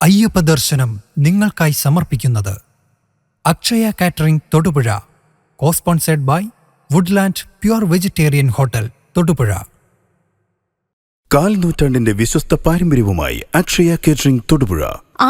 അയ്യപ്പ ദർശനം നിങ്ങൾക്കായി സമർപ്പിക്കുന്നത് Akshaya catering Thodupuzha, cosponsored by Woodland pure vegetarian hotel Thodupuzha. കാൽനൂറ്റാണ്ടിന്റെ വിശ്വസ്ത പാരമ്പര്യവുമായി അക്ഷയ കേറ്ററിംഗ് തൊടുപുഴ.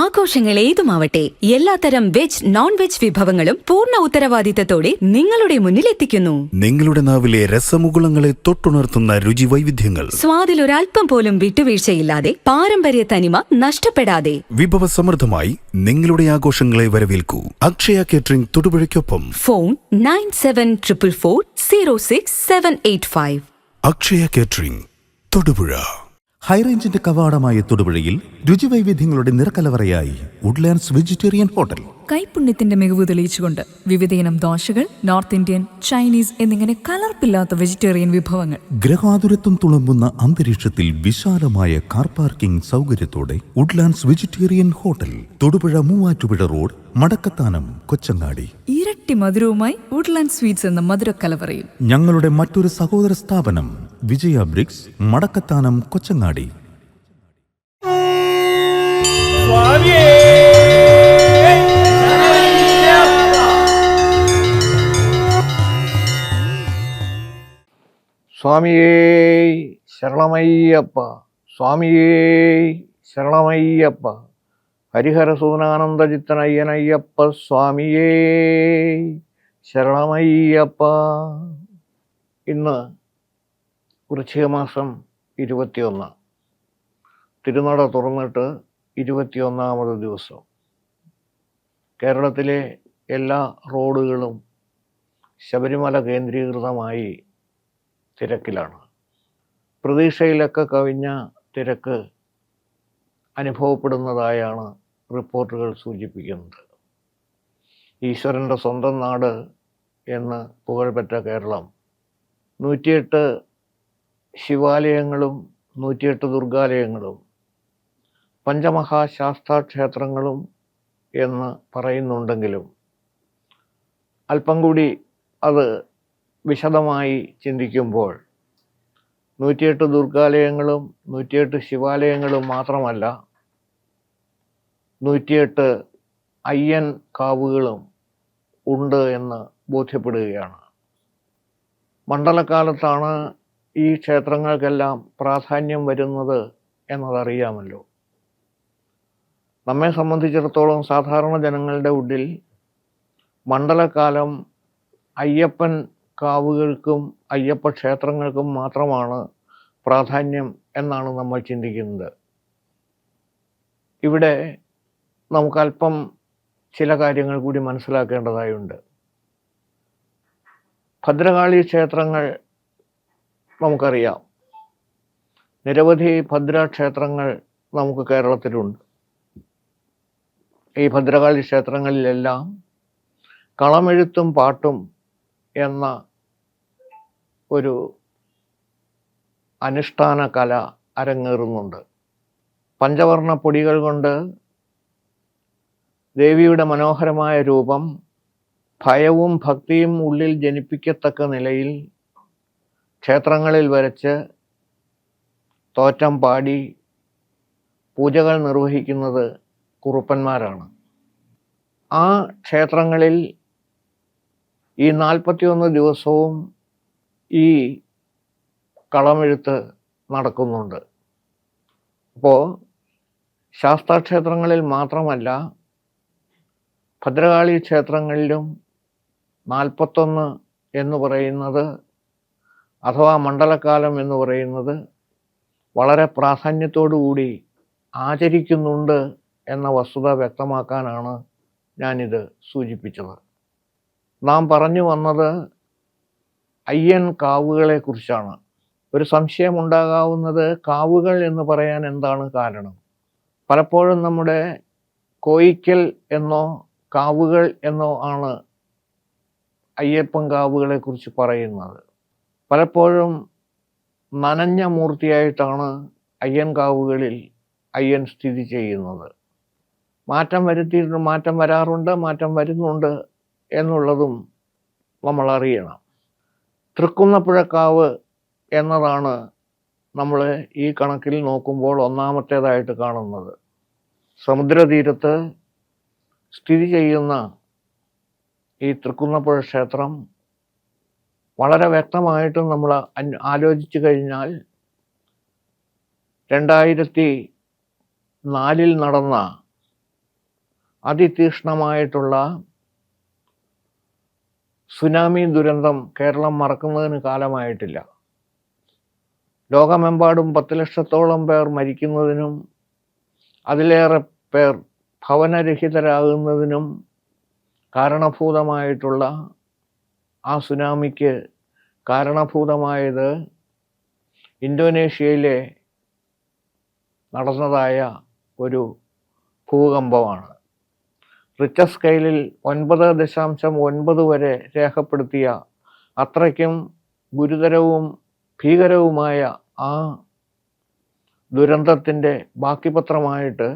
ആഘോഷങ്ങൾ ഏതുമാവട്ടെ, എല്ലാത്തരം വെജ് നോൺ വെജ് വിഭവങ്ങളും പൂർണ്ണ ഉത്തരവാദിത്തത്തോടെ നിങ്ങളുടെ മുന്നിലെത്തിക്കുന്നു. നിങ്ങളുടെ നാവിലെ രസമുകുളങ്ങളെ തൊട്ടുണർത്തുന്ന രുചി വൈവിധ്യങ്ങൾ, സ്വാദിൽ ഒരൽപ്പം പോലും വിട്ടുവീഴ്ചയില്ലാതെ, പാരമ്പര്യ തനിമ നഷ്ടപ്പെടാതെ വിഭവസമൃദ്ധമായി നിങ്ങളുടെ ആഘോഷങ്ങളെ വരവേൽക്കൂ. അക്ഷയ കേറ്ററിംഗ് തൊടുപുഴയ്ക്കൊപ്പം ഫോൺ 9744406785. അക്ഷയ കേറ്ററിംഗ് തൊടുപുഴ. ഹൈറേഞ്ചിന്റെ കവാടമായ തൊടുപുഴയിൽ രുചിവൈവിധ്യങ്ങളുടെ നിറക്കലവറയായി വുഡ്ലാൻഡ്സ് വെജിറ്റേറിയൻ ഹോട്ടൽ. കൈപുണ്യത്തിന്റെ മികവ് തെളിയിച്ചുകൊണ്ട് വിവിധയിനം ദോശകൾ, നോർത്ത് ഇന്ത്യൻ, ചൈനീസ് എന്നിങ്ങനെ കലർപ്പില്ലാത്ത വെജിറ്റേറിയൻ വിഭവങ്ങൾ. ഗ്രഹാതുരത്വം തുളുമ്പുന്ന അന്തരീക്ഷത്തിൽ വിശാലമായ കാർ പാർക്കിംഗ് സൗകര്യത്തോടെ Woodlands vegetarian hotel, Thodupuzha Muvattupuzha road, Madakkathanam, Kochangadi. ഇരട്ടി മധുരവുമായി വുഡ്ലാൻഡ് സ്വീറ്റ്സ് എന്ന മധുരക്കലവറയിൽ. ഞങ്ങളുടെ മറ്റൊരു സഹോദര സ്ഥാപനം വിജയ ബ്രിക്സ്, മടക്കത്താനം, കൊച്ചങ്ങാടി. സ്വാമിയേ ശരണമയ്യപ്പ, സ്വാമിയേ ശരണമയ്യപ്പ, ഹരിഹരസൂനാനന്ദചിത്തനയ്യനയ്യപ്പ സ്വാമിയേ ശരണമയ്യപ്പ. ഇന്ന് വൃശ്ചികമാസം 21, തിരുനട തുറന്നിട്ട് 21ാമത് ദിവസം. കേരളത്തിലെ എല്ലാ റോഡുകളും ശബരിമല കേന്ദ്രീകൃതമായി തിരക്കിലാണ്. പ്രതീക്ഷയിലൊക്കെ കവിഞ്ഞ തിരക്ക് അനുഭവപ്പെടുന്നതായാണ് റിപ്പോർട്ടുകൾ സൂചിപ്പിക്കുന്നത്. ഈശ്വരൻ്റെ സ്വന്തം നാട് എന്ന് പുകഴ്പെറ്റ കേരളം 108 ശിവാലയങ്ങളും 108 ദുർഗാലയങ്ങളും പഞ്ചമഹാശാസ്താക്ഷേത്രങ്ങളും എന്ന് പറയുന്നുണ്ടെങ്കിലും അല്പം കൂടി അത് വിശദമായി ചിന്തിക്കുമ്പോൾ 108 ദുർഗാലയങ്ങളും 108 ശിവാലയങ്ങളും മാത്രമല്ല, 108 അയ്യൻ കാവുകളും ഉണ്ട് എന്ന് ബോധ്യപ്പെടുകയാണ്. മണ്ഡലകാലത്താണ് ഈ ക്ഷേത്രങ്ങൾക്കെല്ലാം പ്രാധാന്യം വരുന്നത് എന്നതറിയാമല്ലോ. നമ്മെ സംബന്ധിച്ചിടത്തോളം സാധാരണ ജനങ്ങളുടെ ഉള്ളിൽ മണ്ഡലകാലം അയ്യപ്പൻ കാവുകൾക്കും അയ്യപ്പ ക്ഷേത്രങ്ങൾക്കും മാത്രമാണ് പ്രാധാന്യം എന്നാണ് നമ്മൾ ചിന്തിക്കുന്നത്. ഇവിടെ നമുക്കല്പം ചില കാര്യങ്ങൾ കൂടി മനസ്സിലാക്കേണ്ടതായുണ്ട്. ഭദ്രകാളി ക്ഷേത്രങ്ങൾ നമുക്കറിയാം. നിരവധി ഭദ്രക്ഷേത്രങ്ങൾ നമുക്ക് കേരളത്തിലുണ്ട്. ഈ ഭദ്രകാളി ക്ഷേത്രങ്ങളിലെല്ലാം കളമെഴുത്തും പാട്ടും എന്ന ഒരു അനുഷ്ഠാന കല അരങ്ങേറുന്നുണ്ട്. പഞ്ചവർണ്ണ പൊടികൾ കൊണ്ട് ദേവിയുടെ മനോഹരമായ രൂപം ഭയവും ഭക്തിയും ഉള്ളിൽ ജനിപ്പിക്കത്തക്ക നിലയിൽ ക്ഷേത്രങ്ങളിൽ വരച്ച് തോറ്റം പാടി പൂജകൾ നിർവഹിക്കുന്നത് കുറുപ്പന്മാരാണ്. ആ ക്ഷേത്രങ്ങളിൽ ഈ 41 ദിവസവും ഈ കളമെഴുത്ത് നടക്കുന്നുണ്ട്. അപ്പോൾ ശാസ്താക്ഷേത്രങ്ങളിൽ മാത്രമല്ല, ഭദ്രകാളി ക്ഷേത്രങ്ങളിലും 41 എന്ന് പറയുന്നത്, അഥവാ മണ്ഡലകാലം എന്ന് പറയുന്നത് വളരെ പ്രാധാന്യത്തോടുകൂടി ആചരിക്കുന്നുണ്ട് എന്ന വസ്തുത വ്യക്തമാക്കാനാണ് ഞാനിത് സൂചിപ്പിച്ചത്. നാം പറഞ്ഞു വന്നത് അയ്യൻ കാവുകളെ കുറിച്ചാണ്. ഒരു സംശയമുണ്ടാകാവുന്നത് കാവുകൾ എന്ന് പറയാൻ എന്താണ് കാരണം? പലപ്പോഴും നമ്മുടെ കോയിക്കൽ എന്നോ കാവുകൾ എന്നോ ആണ് അയ്യപ്പൻ കാവുകളെ കുറിച്ച് പറയുന്നത്. പലപ്പോഴും നനഞ്ഞ മൂർത്തിയായിട്ടാണ് അയ്യൻ കാവുകളിൽ അയ്യൻ സ്ഥിതി ചെയ്യുന്നത്. മാറ്റം വരാറുണ്ട്, മാറ്റം വരുന്നുണ്ട് എന്നുള്ളതും നമ്മൾ അറിയണം. തൃക്കുന്നപ്പുഴക്കാവ് എന്നതാണ് നമ്മൾ ഈ കണക്കിൽ നോക്കുമ്പോൾ ഒന്നാമത്തേതായിട്ട് കാണുന്നത്. സമുദ്രതീരത്ത് സ്ഥിതി ചെയ്യുന്ന ഈ തൃക്കുന്നപ്പുഴ ക്ഷേത്രം വളരെ വ്യക്തമായിട്ടും നമ്മൾ ആലോചിച്ചു കഴിഞ്ഞാൽ 2004 നടന്ന അതിതീക്ഷ്ണമായിട്ടുള്ള സുനാമി ദുരന്തം കേരളം മറക്കുന്നതിന് കാലമായിട്ടില്ല. ലോകമെമ്പാടും 10 ലക്ഷത്തോളം പേർ മരിക്കുന്നതിനും അതിലേറെ പേർ ഭവനരഹിതരാകുന്നതിനും കാരണഭൂതമായിട്ടുള്ള ആ സുനാമിക്ക് കാരണഭൂതമായത് ഇന്തോനേഷ്യയിലെ നടന്നതായ ഒരു ഭൂകമ്പമാണ്. റിക്ടർ സ്കെയിലിൽ 9.9 വരെ രേഖപ്പെടുത്തിയ അത്രയ്ക്കും ഗുരുതരവും ഭീകരവുമായ ആ ദുരന്തത്തിൻ്റെ ബാക്കിപത്രമായിട്ട്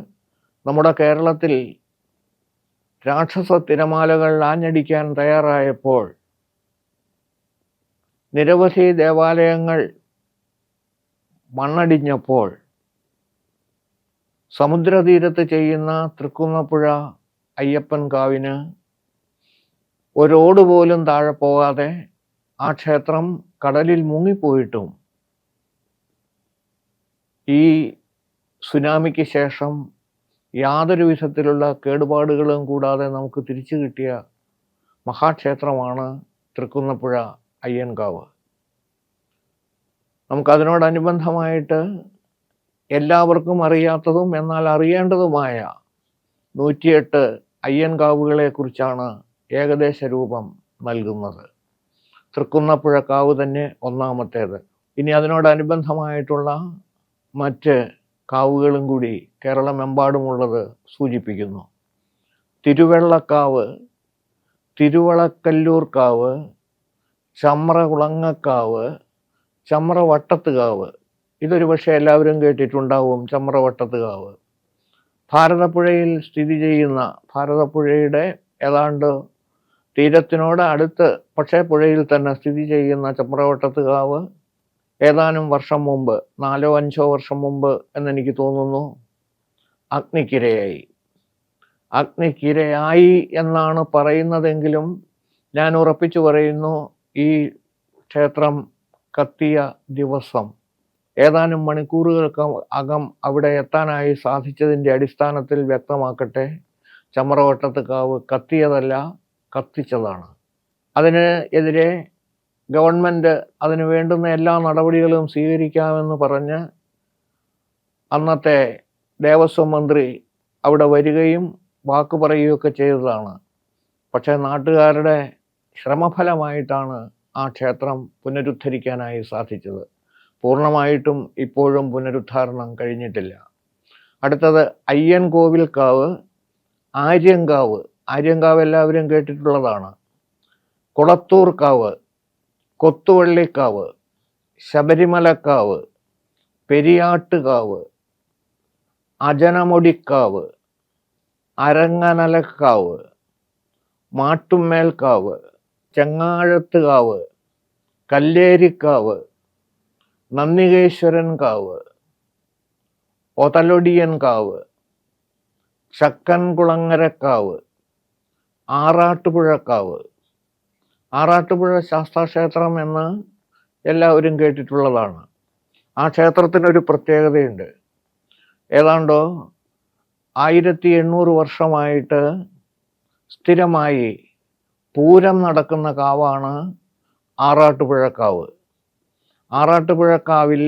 നമ്മുടെ കേരളത്തിൽ രാക്ഷസ തിരമാലകൾ ആഞ്ഞടിക്കാൻ തയ്യാറായപ്പോൾ നിരവധി ദേവാലയങ്ങൾ മണ്ണടിഞ്ഞപ്പോൾ സമുദ്രതീരത്ത് ചെയ്യുന്ന തൃക്കുന്നപ്പുഴ അയ്യപ്പൻ കാവിന് ഒരോട് പോലും താഴെ പോകാതെ ആ ക്ഷേത്രം കടലിൽ മുങ്ങിപ്പോയിട്ടും ഈ സുനാമിക്ക് ശേഷം യാതൊരു വിധത്തിലുള്ള കേടുപാടുകളും കൂടാതെ നമുക്ക് തിരിച്ചു കിട്ടിയ മഹാക്ഷേത്രമാണ് തൃക്കുന്നപ്പുഴ അയ്യൻകാവ്. നമുക്കതിനോടനുബന്ധമായിട്ട് എല്ലാവർക്കും അറിയാത്തതും എന്നാൽ അറിയേണ്ടതുമായ 108 അയ്യൻകാവുകളെ കുറിച്ചാണ് ഏകദേശ രൂപം നൽകുന്നത്. തൃക്കുന്നപ്പുഴ കാവ് തന്നെ ഒന്നാമത്തേത്. ഇനി അതിനോടനുബന്ധമായിട്ടുള്ള മറ്റ് കാവുകളും കൂടി കേരളമെമ്പാടുമുള്ളത് സൂചിപ്പിക്കുന്നു. തിരുവെള്ളക്കാവ്, തിരുവളക്കല്ലൂർ കാവ്, ചമ്രകുളങ്ങക്കാവ്, ചമ്രവട്ടത്തുകാവ്. ഇതൊരു പക്ഷേ എല്ലാവരും കേട്ടിട്ടുണ്ടാവും. ചമ്രവട്ടത്തുകാവ് ഭാരതപ്പുഴയിൽ സ്ഥിതി ചെയ്യുന്ന, ഭാരതപ്പുഴയുടെ ഏതാണ്ട് തീരത്തിനോട് അടുത്ത് പക്ഷേ പുഴയിൽ തന്നെ സ്ഥിതി ചെയ്യുന്ന ചമ്രവട്ടത്തുകാവ് ഏതാനും വർഷം മുമ്പ്, 4-5 വർഷം മുമ്പ് എന്നെനിക്ക് തോന്നുന്നു, അഗ്നിക്കിരയായി എന്നാണ് പറയുന്നതെങ്കിലും ഞാൻ ഉറപ്പിച്ചു പറയുന്നു, ഈ ക്ഷേത്രം കത്തിയ ദിവസം ഏതാനും മണിക്കൂറുകൾക്ക് അകം അവിടെ എത്താനായി സാധിച്ചതിൻ്റെ അടിസ്ഥാനത്തിൽ വ്യക്തമാക്കട്ടെ, ചമ്രവട്ടത്ത് കാവ് കത്തിയതല്ല, കത്തിച്ചതാണ്. അതിന് എതിരെ ഗവൺമെൻറ് അതിന് വേണ്ടുന്ന എല്ലാ നടപടികളും സ്വീകരിക്കാമെന്ന് പറഞ്ഞ് അന്നത്തെ ദേവസ്വം മന്ത്രി അവിടെ വരികയും വാക്ക് പറയുകയൊക്കെ ചെയ്തതാണ്. പക്ഷേ നാട്ടുകാരുടെ ശ്രമഫലമായിട്ടാണ് ആ ക്ഷേത്രം പുനരുദ്ധരിക്കാനായി സാധിച്ചത്. പൂർണ്ണമായിട്ടും ഇപ്പോഴും പുനരുദ്ധാരണം കഴിഞ്ഞിട്ടില്ല. അടുത്തത് അയ്യൻകോവിൽക്കാവ്, ആര്യങ്കാവ്. ആര്യങ്കാവ് എല്ലാവരും കേട്ടിട്ടുള്ളതാണ്. കുളത്തൂർക്കാവ്, കൊത്തുവള്ളിക്കാവ്, ശബരിമലക്കാവ്, പെരിയാട്ടുകാവ്, അജനമൊടിക്കാവ്, അരങ്ങനലക്കാവ്, മാട്ടുമ്മേൽക്കാവ്, ചെങ്ങാഴത്തുകാവ്, കല്ലേരിക്കാവ്, നന്ദികേശ്വരൻ കാവ്, ഒതലൊടിയൻ കാവ്, ചക്കൻകുളങ്ങരക്കാവ്, ആറാട്ടുപുഴക്കാവ്. ആറാട്ടുപുഴ ശാസ്താക്ഷേത്രം എന്ന് എല്ലാവരും കേട്ടിട്ടുള്ളതാണ്. ആ ക്ഷേത്രത്തിനൊരു പ്രത്യേകതയുണ്ട്. ഏതാണ്ടോ 1800 വർഷമായിട്ട് സ്ഥിരമായി പൂരം നടക്കുന്ന കാവാണ് ആറാട്ടുപുഴക്കാവ്. ആറാട്ടുപുഴക്കാവിൽ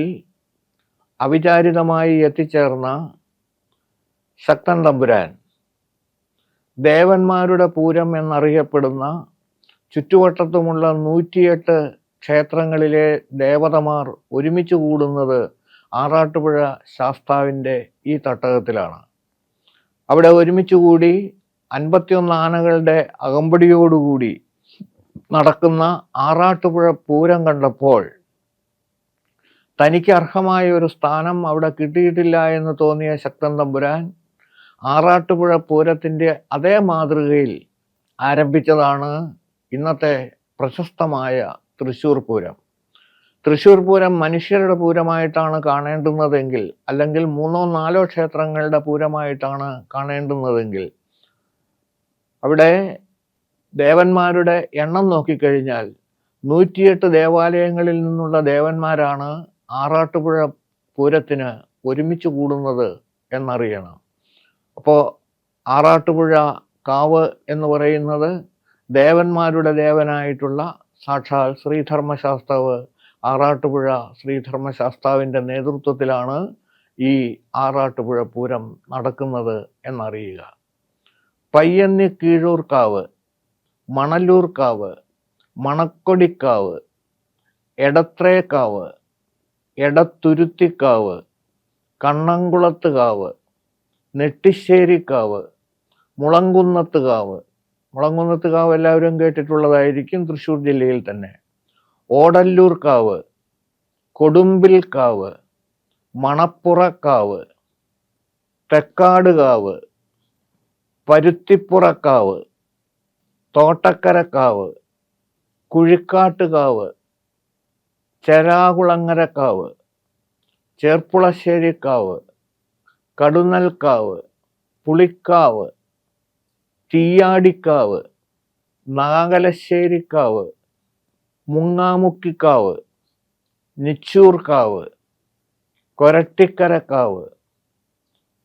അവിചാരിതമായി എത്തിച്ചേർന്ന ശക്തൻ തമ്പുരാൻ ദേവന്മാരുടെ പൂരം എന്നറിയപ്പെടുന്ന ചുറ്റുവട്ടത്തുമുള്ള 108 ക്ഷേത്രങ്ങളിലെ ദേവതമാർ ഒരുമിച്ച് കൂടുന്നത് ആറാട്ടുപുഴ ശാസ്താവിൻ്റെ ഈ തട്ടകത്തിലാണ്. അവിടെ ഒരുമിച്ച് കൂടി 51 ആനകളുടെ അകമ്പടിയോടുകൂടി നടക്കുന്ന ആറാട്ടുപുഴ പൂരം കണ്ടപ്പോൾ തനിക്ക് അർഹമായ ഒരു സ്ഥാനം അവിടെ കിട്ടിയിട്ടില്ല എന്ന് തോന്നിയ ശക്തൻ തമ്പുരാൻ ആറാട്ടുപുഴ പൂരത്തിൻ്റെ അതേ മാതൃകയിൽ ആരംഭിച്ചതാണ് ഇന്നത്തെ പ്രശസ്തമായ തൃശ്ശൂർ പൂരം. തൃശ്ശൂർ പൂരം മനുഷ്യരുടെ പൂരമായിട്ടാണ് കാണേണ്ടുന്നതെങ്കിൽ, അല്ലെങ്കിൽ 3-4 ക്ഷേത്രങ്ങളുടെ പൂരമായിട്ടാണ് കാണേണ്ടുന്നതെങ്കിൽ, അവിടെ ദേവന്മാരുടെ എണ്ണം നോക്കിക്കഴിഞ്ഞാൽ 108 ദേവാലയങ്ങളിൽ നിന്നുള്ള ദേവന്മാരാണ് ആറാട്ടുപുഴ പൂരത്തിന് ഒരുമിച്ച് കൂടുന്നത് എന്നറിയണം. അപ്പോൾ ആറാട്ടുപുഴ കാവ് എന്ന് പറയുന്നത് ദേവന്മാരുടെ ദേവനായിട്ടുള്ള സാക്ഷാൽ ശ്രീധർമ്മശാസ്താവ്, ആറാട്ടുപുഴ ശ്രീധർമ്മശാസ്താവിൻ്റെ നേതൃത്വത്തിലാണ് ഈ ആറാട്ടുപുഴ പൂരം നടക്കുന്നത് എന്നറിയുക. പയ്യന്നി കീഴൂർക്കാവ്, മണലൂർക്കാവ്, മണക്കൊടിക്കാവ്, എടത്രേക്കാവ്, എടത്തുരുത്തിക്കാവ്, കണ്ണംകുളത്തുകാവ്, നെട്ടിശ്ശേരിക്കാവ്, മുളങ്കുന്നത്തുകാവ്. മുളങ്കുന്നത്തുകാവ് എല്ലാവരും കേട്ടിട്ടുള്ളതായിരിക്കും, തൃശ്ശൂർ ജില്ലയിൽ തന്നെ. ഓടല്ലൂർക്കാവ്, കൊടുമ്പിൽക്കാവ്, മണപ്പുറക്കാവ്, തെക്കാടുകാവ്, പരുത്തിപ്പുറക്കാവ്, തോട്ടക്കരക്കാവ്, കുഴിക്കാട്ടുകാവ്, ചെരാകുളങ്ങരക്കാവ്, ചേർപ്പുളശ്ശേരിക്കാവ്, കടുന്നൽക്കാവ്, പുളിക്കാവ്, തീയാടിക്കാവ്, നാഗലശ്ശേരിക്കാവ്, മുങ്ങാമുക്കിക്കാവ്, നിച്ചൂർക്കാവ്, കൊരട്ടിക്കരക്കാവ്,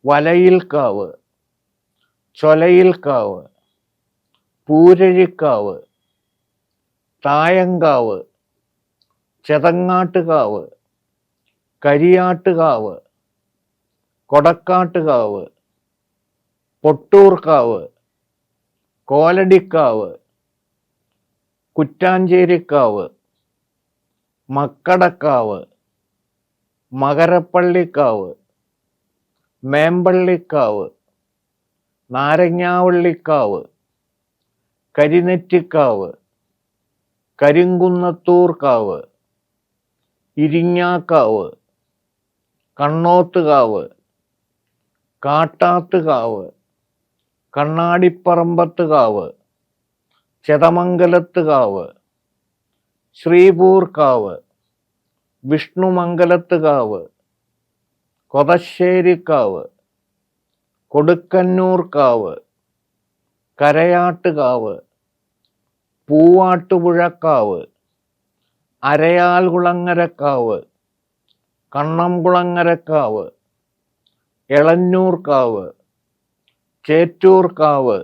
വലയിൽക്കാവ്, ചൊലയിൽക്കാവ്, പൂരഴിക്കാവ്, തായങ്കാവ്, ചെതങ്ങാട്ടുകാവ്, കരിയാട്ടുകാവ്, കൊടക്കാട്ടുകാവ്, പൊട്ടൂർക്കാവ്, കോലടിക്കാവ്, കുറ്റാഞ്ചേരിക്കാവ്, മക്കടക്കാവ്, മകരപ്പള്ളിക്കാവ്, മേമ്പള്ളിക്കാവ്, നാരങ്ങാവള്ളിക്കാവ്, കരിനെറ്റിക്കാവ്, കരിങ്കുന്നത്തൂർക്കാവ്, ഇരിങ്ങാക്കാവ്, കണ്ണോത്തുകാവ്, കാട്ടാത്തുകാവ്, കണ്ണാടിപ്പറമ്പത്തുകാവ്, ചെതമംഗലത്തുകാവ്, ശ്രീപൂർക്കാവ്, വിഷ്ണുമംഗലത്തുകാവ്, കൊതശ്ശേരിക്കാവ്, കൊടുക്കന്നൂർക്കാവ്, കരയാട്ടുകാവ്, പൂവാട്ടുപുഴക്കാവ്, അരയാൽകുളങ്ങരക്കാവ്, കണ്ണംകുളങ്ങരക്കാവ്, എളന്നൂർക്കാവ്, ചേറ്റൂർക്കാവ്,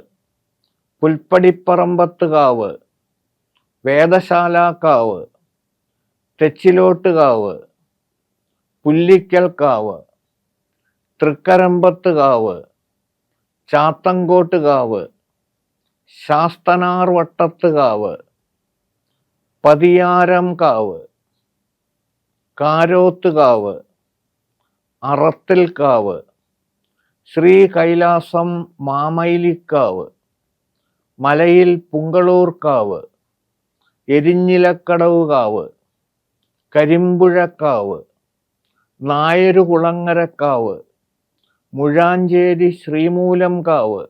പുൽപ്പടിപ്പറമ്പത്തുകാവ്, വേദശാലാക്കാവ്, തെച്ചിലോട്ടുകാവ്, പുല്ലിക്കൽക്കാവ്, തൃക്കരമ്പത്തുകാവ്, ചാത്തങ്കോട്ടുകാവ്, ശാസ്തനാർവട്ടത്തുകാവ്, പതിയാരംകാവ്, കാരോത്തുകാവ്, അറത്തിൽക്കാവ്, ശ്രീ കൈലാസം മാമയിലിക്കാവ്, മലയിൽ പുങ്കളൂർക്കാവ്, എരിഞ്ഞിലക്കടവുകാവ്, കരിമ്പുഴക്കാവ്, നായരുകുളങ്ങരക്കാവ്, മുഴാഞ്ചേരി ശ്രീമൂലംകാവ്,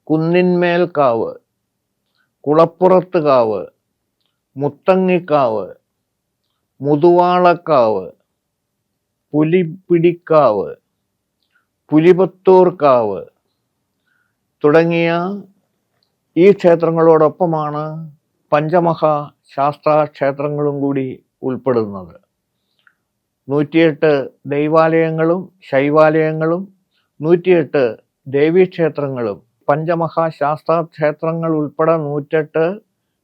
കുന്നിന്മേൽക്കാവ്, കുളപ്പുറത്തുകാവ്, മുത്തങ്ങിക്കാവ്, മുതുവാളക്കാവ്, പുലിപ്പിടിക്കാവ്, പുലിപത്തൂർക്കാവ് തുടങ്ങിയ ഈ ക്ഷേത്രങ്ങളോടൊപ്പമാണ് പഞ്ചമഹാ ശാസ്താ ക്ഷേത്രങ്ങളും കൂടി ഉൾപ്പെടുന്നത്. 108 ദൈവാലയങ്ങളും ശൈവാലയങ്ങളും 108 ദേവീക്ഷേത്രങ്ങളും പഞ്ചമഹാശാസ്താ ക്ഷേത്രങ്ങൾ ഉൾപ്പെടെ 108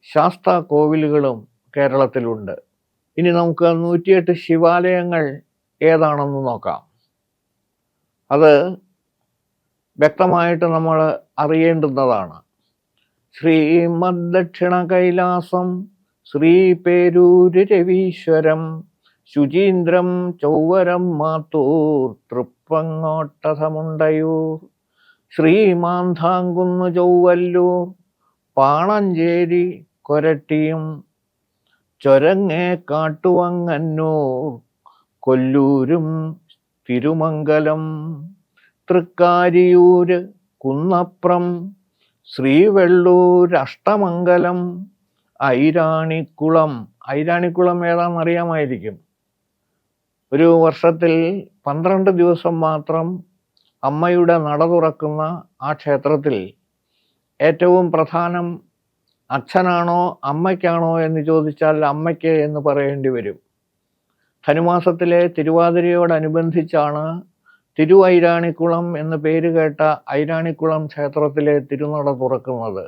ശാസ്താ കോവിലുകളും കേരളത്തിലുണ്ട്. ഇനി നമുക്ക് 108 ശിവാലയങ്ങൾ ഏതാണെന്ന് നോക്കാം. അത് വ്യക്തമായിട്ട് നമ്മൾ അറിയേണ്ടുന്നതാണ്. ശ്രീമദ്ദക്ഷിണ കൈലാസം, ശ്രീ പേരൂര് രവീശ്വരം, ശുചീന്ദ്രം ചൊവ്വരം മാത്തൂർ, തൃപ്പങ്ങോട്ടസമുണ്ടയൂർ, ശ്രീമാന്താങ്കുന്ന് ചൊവ്വല്ലൂർ, പാണഞ്ചേരി കൊരട്ടിയും, ചൊരങ്ങേ കാട്ടുവങ്ങന്നൂർ, കൊല്ലൂരും തിരുമംഗലം, തൃക്കാരിയൂര് കുന്നപ്രം, ശ്രീവെള്ളൂർ അഷ്ടമംഗലം, ഐരാണിക്കുളം ഐരാണിക്കുളം ഏതാണെന്ന് അറിയാമായിരിക്കും. ഒരു വർഷത്തിൽ 12 ദിവസം മാത്രം അമ്മയുടെ നട തുറക്കുന്ന ആ ക്ഷേത്രത്തിൽ ഏറ്റവും പ്രധാനം അച്ഛനാണോ അമ്മയ്ക്കാണോ എന്ന് ചോദിച്ചാൽ അമ്മയ്ക്ക് എന്ന് പറയേണ്ടി വരും. ധനുമാസത്തിലെ തിരുവാതിരയോടനുബന്ധിച്ചാണ് തിരുഐരാണിക്കുളം എന്ന് പേര് കേട്ട ഐരാണിക്കുളം ക്ഷേത്രത്തിലെ തിരുനട തുറക്കുന്നത്.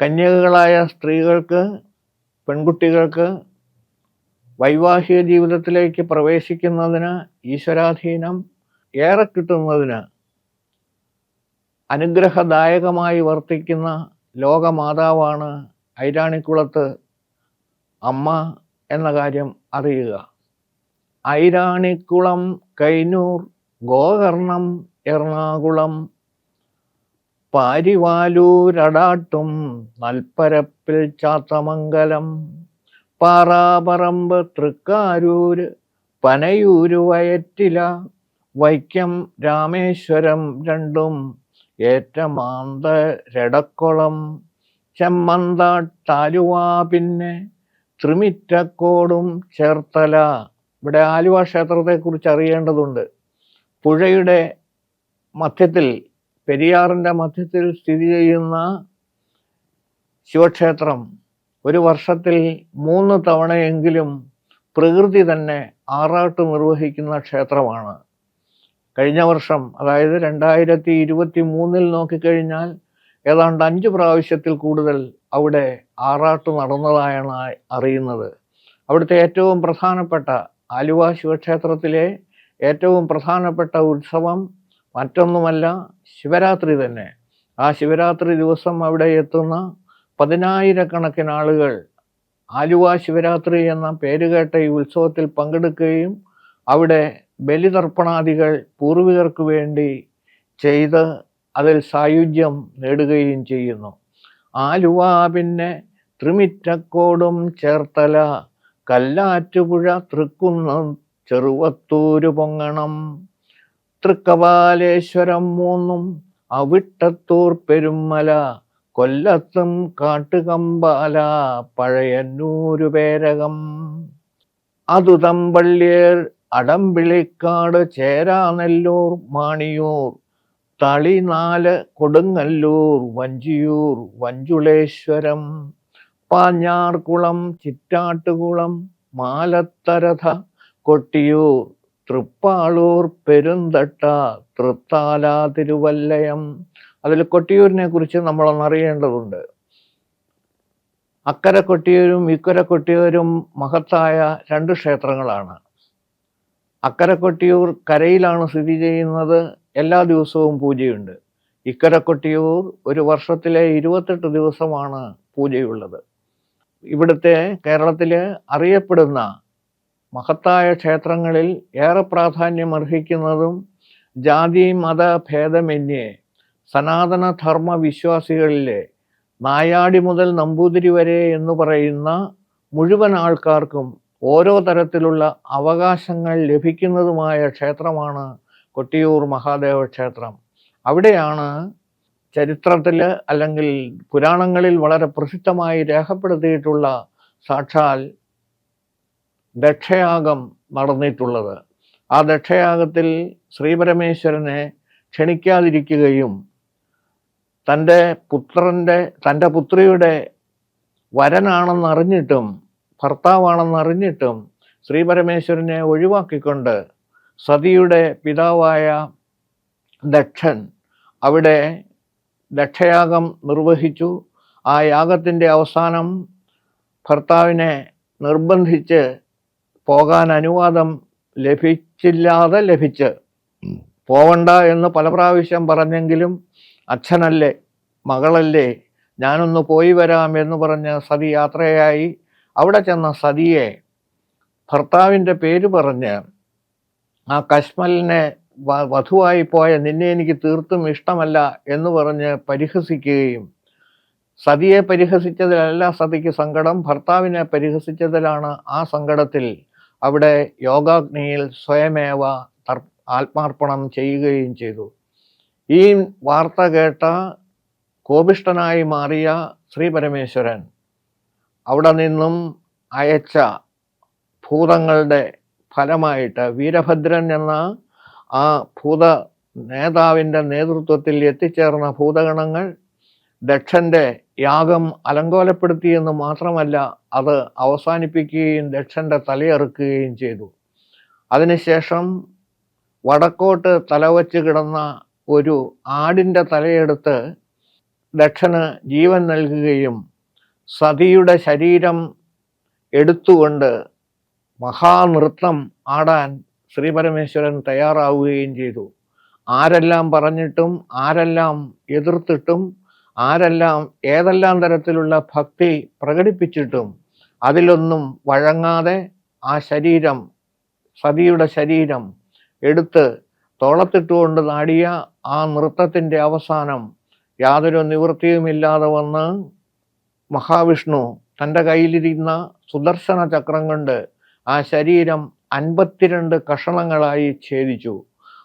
കന്യകകളായ സ്ത്രീകൾക്ക്, പെൺകുട്ടികൾക്ക് വൈവാഹിക ജീവിതത്തിലേക്ക് പ്രവേശിക്കുന്നതിന്, ഈശ്വരാധീനം ഏറെ കിട്ടുന്നതിന് അനുഗ്രഹദായകമായി വർത്തിക്കുന്ന ലോകമാതാവാണ് ഐരാണിക്കുളത്ത് അമ്മ എന്ന കാര്യം അറിയുക. ഐരാണിക്കുളം കൈനൂർ ഗോകർണം എറണാകുളം പാരിവാലൂരടാട്ടും നൽപ്പരപ്പിൽ ചാത്തമംഗലം പാറാപറമ്പ് തൃക്കാരൂര് പനയൂര് വയറ്റില വൈക്കം രാമേശ്വരം രണ്ടും ഏറ്റമാന്തരടക്കുളം ചെമ്മന്താട്ടാലുവാ പിന്നെ തൃമിറ്റക്കോടും ചേർത്തല. ഇവിടെ ആലുവ ക്ഷേത്രത്തെക്കുറിച്ച് അറിയേണ്ടതുണ്ട്. പുഴയുടെ മധ്യത്തിൽ, പെരിയാറിൻ്റെ മധ്യത്തിൽ സ്ഥിതി ചെയ്യുന്ന ശിവക്ഷേത്രം ഒരു വർഷത്തിൽ 3 തവണയെങ്കിലും പ്രകൃതി തന്നെ ആറാട്ട് നിർവഹിക്കുന്ന ക്ഷേത്രമാണ്. കഴിഞ്ഞ വർഷം, അതായത് 2023 നോക്കിക്കഴിഞ്ഞാൽ ഏതാണ്ട് 5 പ്രാവശ്യത്തിൽ കൂടുതൽ അവിടെ ആറാട്ട് നടന്നതായാണ് അറിയുന്നത്. അവിടുത്തെ ഏറ്റവും പ്രധാനപ്പെട്ട ആലുവ ശിവക്ഷേത്രത്തിലെ ഏറ്റവും പ്രധാനപ്പെട്ട ഉത്സവം മറ്റൊന്നുമല്ല, ശിവരാത്രി തന്നെ. ആ ശിവരാത്രി ദിവസം അവിടെ എത്തുന്ന 10,000-കണക്കിന് ആളുകൾ ആലുവ ശിവരാത്രി എന്ന പേരുകേട്ട ഈ ഉത്സവത്തിൽ പങ്കെടുക്കുകയും അവിടെ ബലിതർപ്പണാദികൾ പൂർവികർക്ക് വേണ്ടി ചെയ്ത് അതിൽ സായുജ്യം നേടുകയും ചെയ്യുന്നു. ആലുവ പിന്നെ തൃമിറ്റക്കോടും ചേർത്തല കല്ലാറ്റുപുഴ തൃക്കുന്നം ചെറുവത്തൂര് പൊങ്ങണം തൃക്കപാലേശ്വരം 3 അവിട്ടത്തൂർ പെരുമല കൊല്ലത്തും കാട്ടുകമ്പാല പഴയന്നൂര് പേരകം അതുതമ്പള്ളിയേർ അടമ്പിളിക്കാട് ചേരാനെല്ലൂർ മാണിയൂർ തളി 4 കൊടുങ്ങല്ലൂർ വഞ്ചിയൂർ വഞ്ചുളേശ്വരം പാഞ്ഞാർകുളം ചിറ്റാട്ടുകുളം മാലത്തരഥ കൊട്ടിയൂർ തൃപ്പാളൂർ പെരുന്തട്ട തൃത്താല തിരുവല്ലയം. അതിൽ കൊട്ടിയൂരിനെ കുറിച്ച് നമ്മളൊന്നറിയേണ്ടതുണ്ട്. അക്കരെ കൊട്ടിയൂരും ഇക്കരെ കൊട്ടിയൂരും മഹത്തായ 2 ക്ഷേത്രങ്ങളാണ്. അക്കരെ കൊട്ടിയൂർ കരയിലാണ് സ്ഥിതി ചെയ്യുന്നത്. എല്ലാ ദിവസവും പൂജയുണ്ട്. ഇക്കരെ കൊട്ടിയൂർ ഒരു വർഷത്തിലെ 28 ദിവസമാണ് പൂജയുള്ളത്. ഇവിടുത്തെ കേരളത്തിലെ അറിയപ്പെടുന്ന മഹത്തായ ക്ഷേത്രങ്ങളിൽ ഏറെ പ്രാധാന്യം അർഹിക്കുന്നതും ജാതി മത ഭേദമന്യേ സനാതന ധർമ്മ വിശ്വാസികളിലെ നായാടി മുതൽ നമ്പൂതിരി വരെ എന്ന് പറയുന്ന മുഴുവൻ ആൾക്കാർക്കും ഓരോ തരത്തിലുള്ള അവകാശങ്ങൾ ലഭിക്കുന്നതുമായ ക്ഷേത്രമാണ് കൊട്ടിയൂർ മഹാദേവ ക്ഷേത്രം. അവിടെയാണ് ചരിത്രത്തിൽ അല്ലെങ്കിൽ പുരാണങ്ങളിൽ വളരെ പ്രസിദ്ധമായി രേഖപ്പെടുത്തിയിട്ടുള്ള സാക്ഷാൽ ദക്ഷയാഗം നടന്നിട്ടുള്ളത്. ആ ദക്ഷയാഗത്തിൽ ശ്രീപരമേശ്വരനെ ക്ഷണിക്കാതിരിക്കുകയും തൻ്റെ പുത്രിയുടെ വരനാണെന്നറിഞ്ഞിട്ടും ഭർത്താവാണെന്നറിഞ്ഞിട്ടും ശ്രീപരമേശ്വരനെ ഒഴിവാക്കിക്കൊണ്ട് സതിയുടെ പിതാവായ ദക്ഷൻ അവിടെ ദക്ഷയാഗം നിർവഹിച്ചു. ആ യാഗത്തിൻ്റെ അവസാനം ഭർത്താവിനെ നിർബന്ധിച്ച് പോകാൻ അനുവാദം ലഭിച്ച് പോവണ്ട എന്ന് പല പ്രാവശ്യം പറഞ്ഞെങ്കിലും അച്ഛനല്ലേ, മകളല്ലേ, ഞാനൊന്ന് പോയി വരാം എന്ന് പറഞ്ഞ് സതി യാത്രയായി. അവിടെ ചെന്ന സതിയെ ഭർത്താവിൻ്റെ പേര് പറഞ്ഞ് ആ കശ്മലിനെ വധുവായി പോയ നിന്നെ എനിക്ക് തീർത്തും ഇഷ്ടമല്ല എന്ന് പറഞ്ഞ് പരിഹസിക്കുകയും, സതിയെ പരിഹസിച്ചതിലല്ല സതിക്ക് സങ്കടം, ഭർത്താവിനെ പരിഹസിച്ചതിലാണ് ആ സങ്കടത്തിൽ അവിടെ യോഗാഗ്നിയിൽ സ്വയമേവ ആത്മാർപ്പണം ചെയ്യുകയും ചെയ്തു. ഈ വാർത്ത കേട്ട കോപിഷ്ഠനായി മാറിയ ശ്രീപരമേശ്വരൻ അവിടെ നിന്നും അയച്ച ഭൂതങ്ങളുടെ ഫലമായിട്ട് വീരഭദ്രൻ എന്ന ആ ഭൂത നേതാവിൻ്റെ നേതൃത്വത്തിൽ എത്തിച്ചേർന്ന ഭൂതഗണങ്ങൾ ദക്ഷൻ്റെ യാഗം അലങ്കോലപ്പെടുത്തിയെന്ന് മാത്രമല്ല, അത് അവസാനിപ്പിക്കുകയും ദക്ഷൻ്റെ തലയെറുക്കുകയും ചെയ്തു. അതിനുശേഷം വടക്കോട്ട് തലവച്ച് കിടന്ന ഒരു ആടിൻ്റെ തലയെടുത്ത് ദക്ഷന് ജീവൻ നൽകുകയും സതിയുടെ ശരീരം എടുത്തുകൊണ്ട് മഹാനൃത്തം ആടാൻ ശ്രീപരമേശ്വരൻ തയ്യാറാവുകയും ചെയ്തു. ആരെല്ലാം പറഞ്ഞിട്ടും ആരെല്ലാം എതിർത്തിട്ടും ആരെല്ലാം ഏതെല്ലാം തരത്തിലുള്ള ഭക്തി പ്രകടിപ്പിച്ചിട്ടും അതിലൊന്നും വഴങ്ങാതെ ആ ശരീരം, സതിയുടെ ശരീരം എടുത്ത് തോളത്തിട്ടുകൊണ്ട് നാടിയ ആ നൃത്തത്തിൻ്റെ അവസാനം യാതൊരു നിവൃത്തിയുമില്ലാതെ വന്ന് മഹാവിഷ്ണു തൻ്റെ കയ്യിലിരുന്ന സുദർശന ചക്രം കൊണ്ട് ആ ശരീരം 52 കഷണങ്ങളായി ഛേദിച്ചു.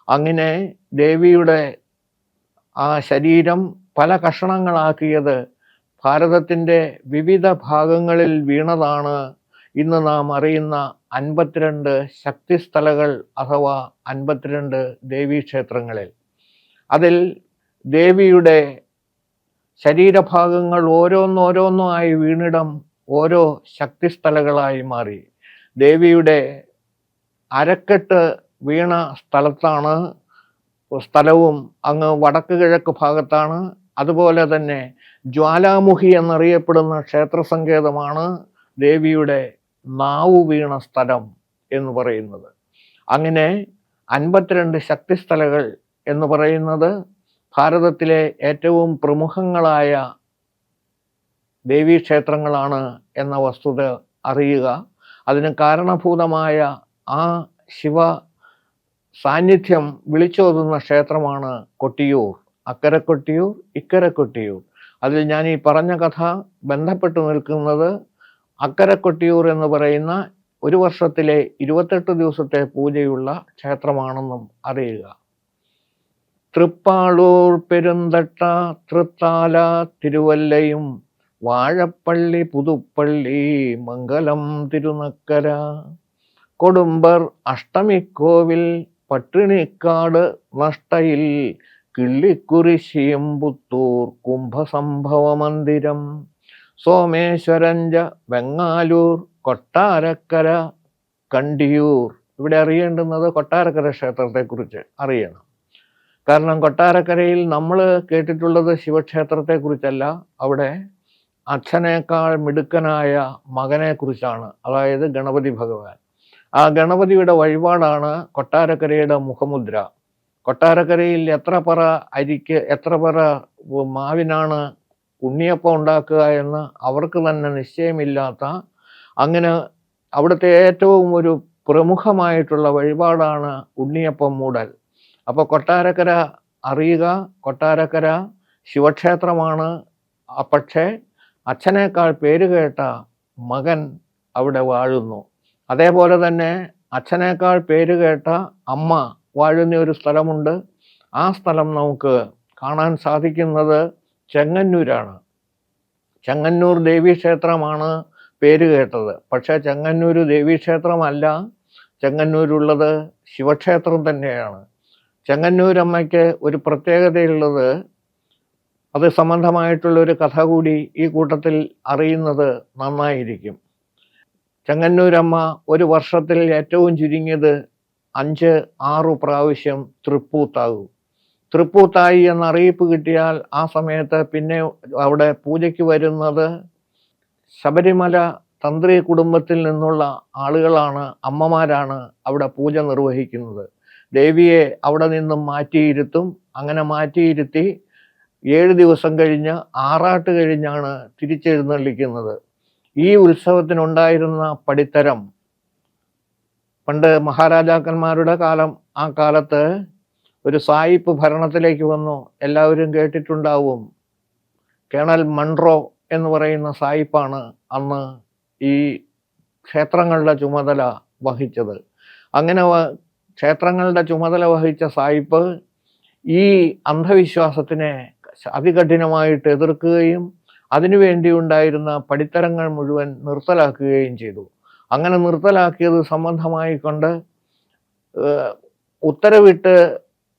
അങ്ങനെ ദേവിയുടെ ആ ശരീരം പല കഷണങ്ങളാക്കിയത് ഭാരതത്തിൻ്റെ വിവിധ ഭാഗങ്ങളിൽ വീണതാണ് ഇന്ന് നാം അറിയുന്ന 52 ശക്തിസ്ഥലകൾ അഥവാ 52 ദേവീക്ഷേത്രങ്ങളിൽ. അതിൽ ദേവിയുടെ ശരീരഭാഗങ്ങൾ ഓരോന്നോരോന്നായി വീണിടം ഓരോ ശക്തിസ്ഥലങ്ങളായി മാറി. ദേവിയുടെ അരക്കെട്ട് വീണ സ്ഥലവും അങ്ങ് വടക്ക് കിഴക്ക് ഭാഗത്താണ്. അതുപോലെ തന്നെ ജ്വാലാമുഖി എന്നറിയപ്പെടുന്ന ക്ഷേത്രസങ്കേതമാണ് ദേവിയുടെ നാവു വീണ സ്ഥലം എന്ന് പറയുന്നത്. അങ്ങനെ 52 ശക്തിസ്ഥലങ്ങൾ എന്ന് പറയുന്നത് ഭാരതത്തിലെ ഏറ്റവും പ്രമുഖങ്ങളായ ദേവീക്ഷേത്രങ്ങളാണ് എന്ന വസ്തുത അറിയുക. അതിന് കാരണഭൂതമായ ആ ശിവ സാന്നിധ്യം വിളിച്ചോതുന്ന ക്ഷേത്രമാണ് കൊട്ടിയൂർ. അക്കരെ കൊട്ടിയൂർ, ഇക്കരെ കൊട്ടിയൂർ. അതിൽ ഞാൻ ഈ പറഞ്ഞ കഥ ബന്ധപ്പെട്ട് നിൽക്കുന്നത് അക്കരെ കൊട്ടിയൂർ എന്ന് പറയുന്ന ഒരു വർഷത്തിലെ 28 ദിവസത്തെ പൂജയുള്ള ക്ഷേത്രമാണെന്നും അറിയുക. തൃപ്പാളൂർ, പെരുന്തട്ട, തൃത്താല, തിരുവല്ലയും, വാഴപ്പള്ളി, പുതുപ്പള്ളി, മംഗലം, തിരുനക്കര, കൊടുമ്പർ, അഷ്ടമിക്കോവിൽ, പട്ടിണിക്കാട്, നഷ്ടയിൽ, കിള്ളിക്കുരിശിയും, പുത്തൂർ, കുംഭസംഭവ മന്ദിരം, സോമേശ്വരഞ്ച, വെങ്ങാലൂർ, കൊട്ടാരക്കര, കണ്ടിയൂർ. ഇവിടെ അറിയേണ്ടുന്നത് കൊട്ടാരക്കര ക്ഷേത്രത്തെക്കുറിച്ച് അറിയണം. കാരണം കൊട്ടാരക്കരയിൽ നമ്മൾ കേട്ടിട്ടുള്ളത് ശിവക്ഷേത്രത്തെക്കുറിച്ചല്ല, അവിടെ അച്ഛനേക്കാൾ മിടുക്കനായ മകനെ കുറിച്ചാണ്, അതായത് ഗണപതി ഭഗവാൻ. ആ ഗണപതിയുടെ വഴിപാടാണ് കൊട്ടാരക്കരയുടെ മുഖമുദ്ര. കൊട്ടാരക്കരയിൽ എത്ര പറ അരിക്ക് എത്ര പറ മാവിനാണ് ഉണ്ണിയപ്പം ഉണ്ടാക്കുക എന്ന് അവർക്ക് തന്നെ നിശ്ചയമില്ലാത്ത, അങ്ങനെ അവിടുത്തെ ഏറ്റവും ഒരു പ്രമുഖമായിട്ടുള്ള വഴിപാടാണ് ഉണ്ണിയപ്പം മൂടൽ. അപ്പോൾ കൊട്ടാരക്കര അറിയുക, കൊട്ടാരക്കര ശിവക്ഷേത്രമാണ്. പക്ഷേ അച്ഛനേക്കാൾ പേരുകേട്ട മകൻ അവിടെ വാഴുന്നു. അതേപോലെ തന്നെ അച്ഛനേക്കാൾ പേരുകേട്ട അമ്മ വാഴുന്ന ഒരു സ്ഥലമുണ്ട്. ആ സ്ഥലം നമുക്ക് കാണാൻ സാധിക്കുന്നത് ചെങ്ങന്നൂരാണ്. ചെങ്ങന്നൂർ ദേവീക്ഷേത്രമാണ് പേര് കേട്ടത്. പക്ഷേ ചെങ്ങന്നൂർ ദേവീക്ഷേത്രമല്ല, ചെങ്ങന്നൂരുള്ളത് ശിവക്ഷേത്രം തന്നെയാണ്. ചെങ്ങന്നൂരമ്മയ്ക്ക് ഒരു പ്രത്യേകതയുള്ളത്, അത് സംബന്ധമായിട്ടുള്ളൊരു കഥ കൂടി ഈ കൂട്ടത്തിൽ അറിയുന്നത് നന്നായിരിക്കും. ചെങ്ങന്നൂരമ്മ ഒരു വർഷത്തിൽ ഏറ്റവും ചുരുങ്ങിയത് 5-6 പ്രാവശ്യം തൃപ്പൂത്താകും. തൃപ്പൂത്തായി എന്ന അറിയിപ്പ് കിട്ടിയാൽ ആ സമയത്ത് പിന്നെ അവിടെ പൂജയ്ക്ക് വരുന്നത് ശബരിമല തന്ത്രി കുടുംബത്തിൽ നിന്നുള്ള ആളുകളാണ്, അമ്മമാരാണ് അവിടെ പൂജ നിർവഹിക്കുന്നത്. ദേവിയെ അവിടെ നിന്നും മാറ്റിയിരുത്തും. അങ്ങനെ മാറ്റിയിരുത്തി 7 ദിവസം കഴിഞ്ഞ് ആറാട്ട് കഴിഞ്ഞാണ് തിരിച്ചെഴുന്നള്ളിക്കുന്നത്. ഈ ഉത്സവത്തിനുണ്ടായിരുന്ന പടിത്തരം പണ്ട് മഹാരാജാക്കന്മാരുടെ കാലം, ആ കാലത്ത് ഒരു സായിപ്പ് ഭരണത്തിലേക്ക് വന്നു. എല്ലാവരും കേട്ടിട്ടുണ്ടാവും, കേണൽ മൺറോ എന്ന് പറയുന്ന സായിപ്പാണ് അന്ന് ഈ ക്ഷേത്രങ്ങളുടെ ചുമതല വഹിച്ചത്. അങ്ങനെ ക്ഷേത്രങ്ങളുടെ ചുമതല വഹിച്ച സായിപ്പ് ഈ അന്ധവിശ്വാസത്തിനെ അതികഠിനമായിട്ട് എതിർക്കുകയും അതിനുവേണ്ടി ഉണ്ടായിരുന്ന പടിത്തരങ്ങൾ മുഴുവൻ നിർത്തലാക്കുകയും ചെയ്തു. അങ്ങനെ നിർത്തലാക്കിയത് സംബന്ധമായിക്കൊണ്ട് ഉത്തരവിട്ട്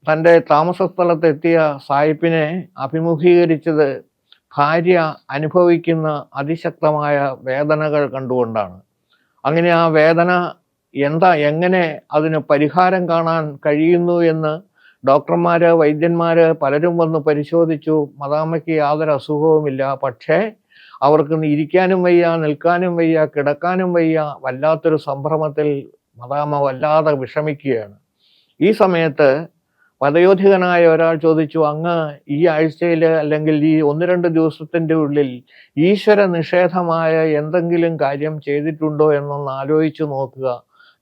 തൻ്റെ താമസസ്ഥലത്തെത്തിയ സായിപ്പിനെ അഭിമുഖീകരിച്ചത് ഭാര്യ അനുഭവിക്കുന്ന അതിശക്തമായ വേദനകൾ കണ്ടുകൊണ്ടാണ്. അങ്ങനെ ആ വേദന എങ്ങനെ അതിന് പരിഹാരം കാണാൻ കഴിയുന്നു എന്ന് ഡോക്ടർമാര്, വൈദ്യന്മാര് പലരും വന്ന് പരിശോധിച്ചു. മദാമ്മയ്ക്ക് യാതൊരു അസുഖവുമില്ല. പക്ഷേ അവർക്ക് ഇരിക്കാനും വയ്യ, നിൽക്കാനും വയ്യ, കിടക്കാനും വയ്യ. വല്ലാത്തൊരു സംഭ്രമത്തിൽ മദാമ്മ വല്ലാതെ വിഷമിക്കുകയാണ്. ഈ സമയത്ത് വയോധികനായ ഒരാൾ ചോദിച്ചു, അങ്ങ് ഈ ആഴ്ചയിൽ അല്ലെങ്കിൽ ഈ 1-2 ദിവസത്തിൻ്റെ ഉള്ളിൽ ഈശ്വര നിഷേധമായ എന്തെങ്കിലും കാര്യം ചെയ്തിട്ടുണ്ടോ എന്നൊന്ന് ആലോചിച്ചു നോക്കുക.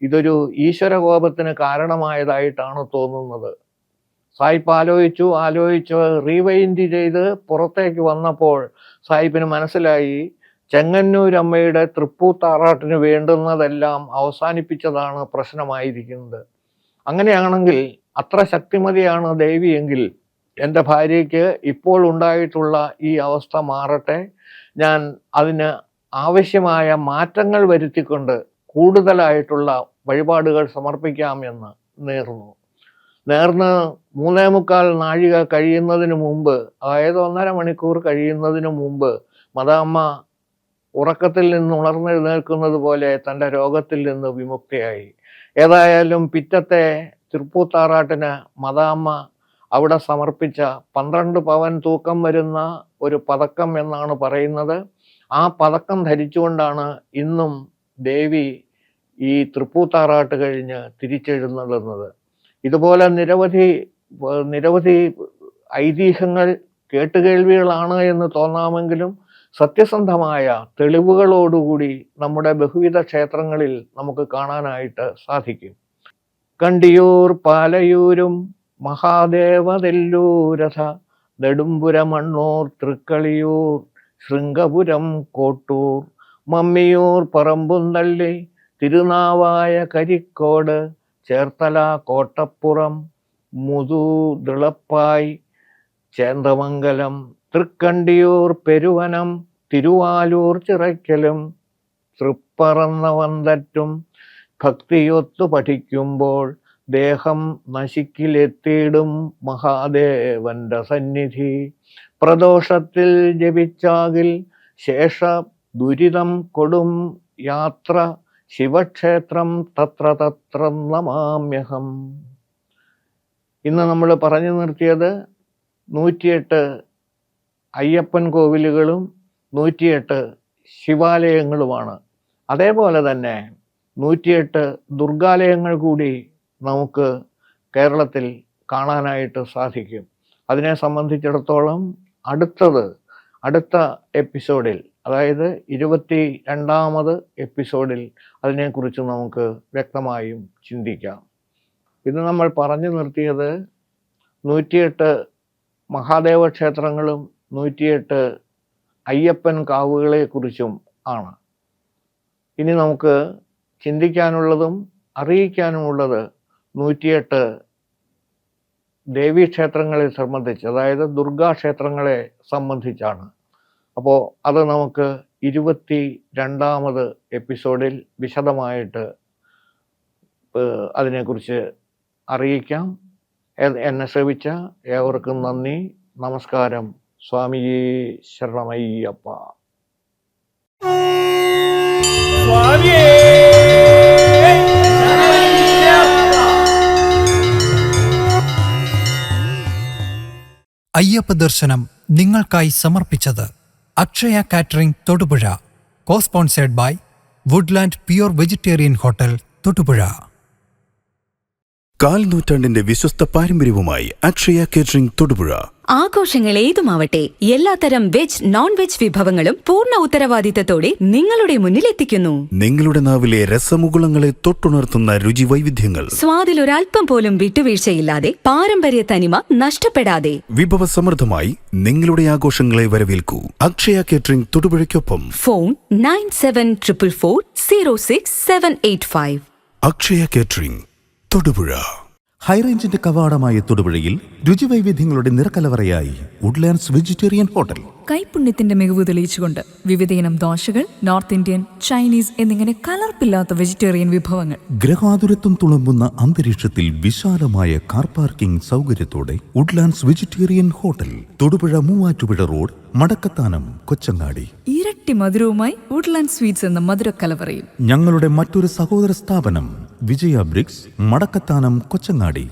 ഇതൊരു ഈശ്വര കോപത്തിന് കാരണമായതായിട്ടാണ് തോന്നുന്നത്. സായിപ്പ് ആലോചിച്ച് റീവൈൻഡ് ചെയ്ത് പുറത്തേക്ക് വന്നപ്പോൾ സായിപ്പിന് മനസ്സിലായി, ചെങ്ങന്നൂരമ്മയുടെ തൃപ്പൂത്താറാട്ടിന് വേണ്ടുന്നതെല്ലാം അവസാനിപ്പിച്ചതാണ് പ്രശ്നമായിരിക്കുന്നത്. അങ്ങനെയാണെങ്കിൽ അത്ര ശക്തിമതിയാണ് ദേവിയെങ്കിൽ എൻ്റെ ഭാര്യയ്ക്ക് ഇപ്പോൾ ഉണ്ടായിട്ടുള്ള ഈ അവസ്ഥ മാറട്ടെ, ഞാൻ അതിന് ആവശ്യമായ മാറ്റങ്ങൾ വരുത്തിക്കൊണ്ട് കൂടുതലായിട്ടുള്ള വഴിപാടുകൾ സമർപ്പിക്കാം എന്ന് നേർന്ന് 3:45 നാഴിക കഴിയുന്നതിന് മുമ്പ്, അതായത് 1.5 മണിക്കൂർ കഴിയുന്നതിന് മുമ്പ് മദാമ്മ ഉറക്കത്തിൽ നിന്ന് ഉണർന്നെഴുന്നേൽക്കുന്നത് പോലെ തൻ്റെ രോഗത്തിൽ നിന്ന് വിമുക്തിയായി. ഏതായാലും പിറ്റത്തെ തൃപ്പൂത്താറാട്ടിന് മദാമ്മ അവിടെ സമർപ്പിച്ച 12 പവൻ തൂക്കം വരുന്ന ഒരു പതക്കം എന്നാണ് പറയുന്നത്. ആ പതക്കം ധരിച്ചുകൊണ്ടാണ് ഇന്നും ദേവി ഈ തൃപ്പൂത്താറാട്ട് കഴിഞ്ഞ് തിരിച്ചെഴുന്നള്ളുന്നത്. ഇതുപോലെ നിരവധി ഐതിഹ്യങ്ങൾ കേട്ടുകേൾവികളാണ് എന്ന് തോന്നാമെങ്കിലും സത്യസന്ധമായ തെളിവുകളോടുകൂടി നമ്മുടെ ബഹുവിധ ക്ഷേത്രങ്ങളിൽ നമുക്ക് കാണാനായിട്ട് സാധിക്കും. കണ്ടിയൂർ പാലയൂരും മഹാദേവതെല്ലൂരഥ നെടുമ്പുര മണ്ണൂർ തൃക്കളിയൂർ ശൃംഗപുരം കോട്ടൂർ മമ്മിയൂർ പറമ്പുന്തള്ളി തിരുനാവായ കരിക്കോട് ചേർത്തല കോട്ടപ്പുറം മുതുതിളപ്പായി ചേന്ദമംഗലം തൃക്കണ്ടിയൂർ പെരുവനം തിരുവാലൂർ ചിറയ്ക്കലും തൃപ്പറന്ന വന്തറ്റും ഭക്തിയൊത്തു പഠിക്കുമ്പോൾ ദേഹം നശിക്കിലെത്തിയിടും മഹാദേവന്റെ സന്നിധി. പ്രദോഷത്തിൽ ജപിച്ചാകിൽ ശേഷ ദുരിതം കൊടും യാത്ര ശിവക്ഷേത്രം തത്ര നമാമ്യഹം. ഇന്ന് നമ്മൾ പറഞ്ഞു നിർത്തിയത് 108 അയ്യപ്പൻ കോവിലുകളും 108 ശിവാലയങ്ങളുമാണ്. അതേപോലെ തന്നെ 108 ദുർഗാലയങ്ങൾ കൂടി നമുക്ക് കേരളത്തിൽ കാണാനായിട്ട് സാധിക്കും. അതിനെ സംബന്ധിച്ചിടത്തോളം അടുത്ത എപ്പിസോഡിൽ, അതായത് 22ാമത് എപ്പിസോഡിൽ അതിനെക്കുറിച്ച് നമുക്ക് വ്യക്തമായും ചിന്തിക്കാം. ഇത് നമ്മൾ പറഞ്ഞു നിർത്തിയത് 108 മഹാദേവ ക്ഷേത്രങ്ങളും 108 അയ്യപ്പൻ കാവുകളെക്കുറിച്ചും ആണ്. ഇനി നമുക്ക് ചിന്തിക്കാനുള്ളതും അറിയിക്കാനുമുള്ളത് 108 ദേവീക്ഷേത്രങ്ങളെ സംബന്ധിച്ച്, അതായത് ദുർഗാക്ഷേത്രങ്ങളെ സംബന്ധിച്ചാണ്. അപ്പോൾ അത് നമുക്ക് 22ാമത് എപ്പിസോഡിൽ വിശദമായിട്ട് അതിനെക്കുറിച്ച് അറിയിക്കാം. എന്നെ ശ്രവിച്ച ഏവർക്കും നന്ദി, നമസ്കാരം. സ്വാമിയേ ശരണമയ്യപ്പ. അയ്യപ്പ ദർശനം നിങ്ങൾക്കായി സമർപ്പിച്ചത് Akshaya catering Thodupuzha. Cosponsored by Woodland pure vegetarian hotel Thodupuzha. 4 നൂറ്റാണ്ടിന്റെ വിശ്വസ്ത പാരമ്പര്യവുമായി അക്ഷയ കേറ്ററിംഗ് തൊടുപുഴ. ആഘോഷങ്ങൾ ഏതുമാവട്ടെ, എല്ലാത്തരം വെജ് നോൺ വെജ് വിഭവങ്ങളും പൂർണ്ണ ഉത്തരവാദിത്തത്തോടെ നിങ്ങളുടെ മുന്നിൽ എത്തിക്കുന്നു. നിങ്ങളുടെ നാവിലെ രസമുകുളങ്ങളെ തൊട്ടുണർത്തുന്ന രുചി വൈവിധ്യങ്ങൾ, സ്വാദിൽ ഒരൽപ്പം പോലും വിട്ടുവീഴ്ചയില്ലാതെ, പാരമ്പര്യ തനിമ നഷ്ടപ്പെടാതെ വിഭവസമൃദ്ധമായി നിങ്ങളുടെ ആഘോഷങ്ങളെ വരവേൽക്കൂ. അക്ഷയ കേറ്ററിംഗ് തൊടുപുഴയ്ക്കൊപ്പം ഫോൺ 9744066785. അക്ഷയ കേറ്ററിംഗ് തൊടുപുഴ. ഹൈറേഞ്ചിന്റെ കവാടമായ തൊടുപുഴയിൽ രുചിവൈവിധ്യങ്ങളുടെ നിറക്കലവറയായി വുഡ്ലാൻഡ്സ് വെജിറ്റേറിയൻ ഹോട്ടൽ. കൈപുണ്യത്തിന്റെ മികവ് തെളിയിച്ചുകൊണ്ട് വിവിധയിനം ദോശകൾ, നോർത്ത് ഇന്ത്യൻ, ചൈനീസ് എന്നിങ്ങനെ കലർപ്പില്ലാത്ത വെജിറ്റേറിയൻ വിഭവങ്ങൾ. ഗ്രഹാതുരത്വം തുളുമ്പുന്ന അന്തരീക്ഷത്തിൽ വിശാലമായ കാർ പാർക്കിംഗ് സൗകര്യത്തോടെ Woodlands vegetarian hotel, Thodupuzha Muvattupuzha road, Madakkathanam, Kochangadi. ഇരട്ടി മധുരവുമായി വുഡ്ലാൻഡ് സ്വീറ്റ്സ് എന്ന മധുരക്കലവറയും. ഞങ്ങളുടെ മറ്റൊരു സഹോദര സ്ഥാപനം വിജയ ബ്രിക്സ്, മടക്കത്താനം, കൊച്ചങ്ങാടി.